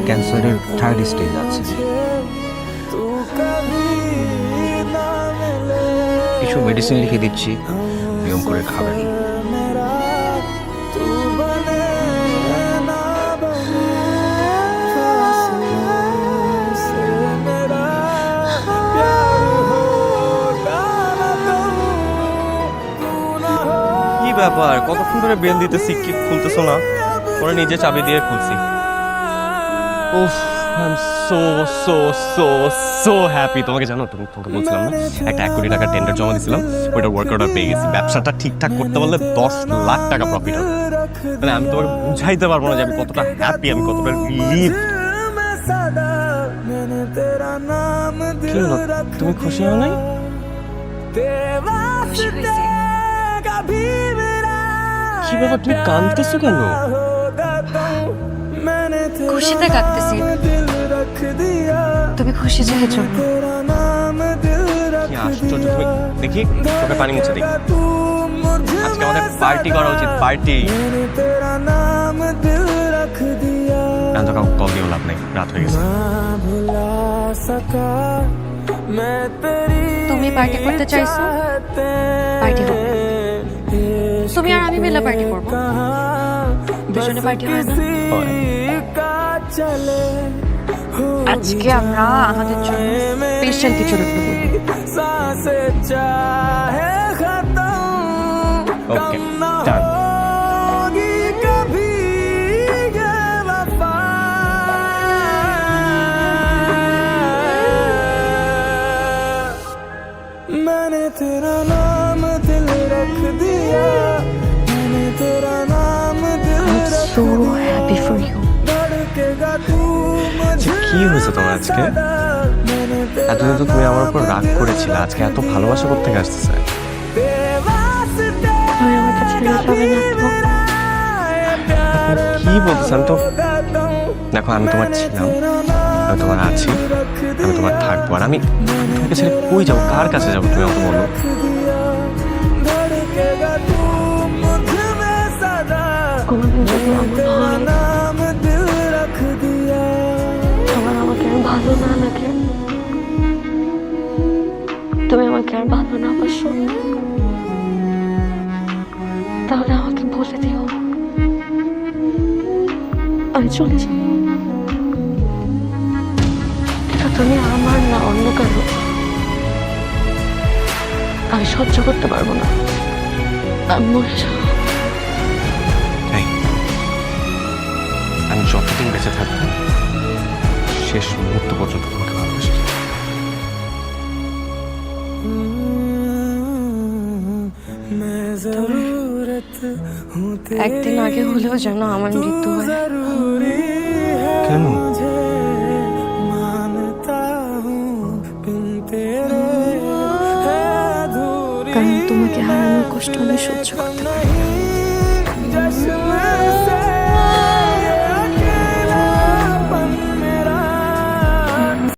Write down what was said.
ক্যান্সারের 3rd stage আছে। কিছু মেডিসিন লিখে দিচ্ছি, নিয়ম করে খাবেন। কি ব্যাপার, কতক্ষণ ধরে বেল দিতেছি, কি খুলতেছো না? পরে নিজে চাবি দিয়ে খুলছি। উফ, I am so so so so happy. তোমাকে জানো, তোমাকে বলছিলাম না, একটা 1 কোটি টাকা টেন্ডার জমা দিয়েছিলাম, ওইটার ওয়ার্ক অর্ডার পেয়ে গেছি। ব্যবসাটা ঠিকঠাক করতে পারলে 10 লাখ টাকা প্রফিট হবে। মানে আমি তোমাকে বুঝাইতে পারবো না যে আমি কতটা হ্যাপি, আমি কতটা রিলিভ। কি হলো, তুমি খুশি হও নাই? কি ব্যাপার, তুমি কাঁদতেছো কেন? খুশিতে কাঁদতেছি। তুমি খুশি যেহেতু জন্য। কি আশ্চর্য, তুমি দেখি তোকে পানি মুছে দেখি। আজকে আমাদের পার্টি করা উচিত, পার্টি। তো কাউকে কল দিয়েও লাভ নেই, রাত হয়ে গেছে। তুমি পার্টি করতে চাইছো, পার্টি হবে। তুমি আর আমি মিলে পার্টি করবো, দুজনে পার্টি হয় না? আজকে আমরা আমাদের জন্য স্পেশাল কিছু রাখবো। ওকে, ডান। मैंने तेरा नाम दिल रख दिया, मैंने तेरा नाम दिल रख So happy for you. কি হয়েছে তোমার আজকে? এতদিন তো তুমি আমার উপর রাগ করেছিলে, আজকে এত ভালোবাসা করতে আসতেছে। তুমি আমাকে ছেড়ে যাবে না তো? কি বলতেছেন তো? দেখো, আমি তোমার ছিলাম, আমি তোমার আছি, আমি তোমার থাকবো। আর আমি তোমাকে ছেড়ে কই যাবো, কার কাছে যাবো, তুমি আমাকে বলো। কোনোদিন যদি এমন হয় তোমার আমাকে আর ভালো না লাগে, তুমি আমাকে আর ভালো না বাসো, তাহলে আমাকে বলে দিও, আমি চলে যাব। এটা তুমি আমার না অন্য কারো, আমি সহ্য করতে পারবো না, আমি মরে যাবো। আমি যতদিন বেঁচে থাকবো, শেষ মুহূর্ত পর্যন্ত তোমাকে ভালোবাসি। একদিন আগে হলেও যেন আমার মৃত্যু হয়। কেন? কারণ তোমাকে হারানোর কষ্ট আমি সহ্য করতে পারি না।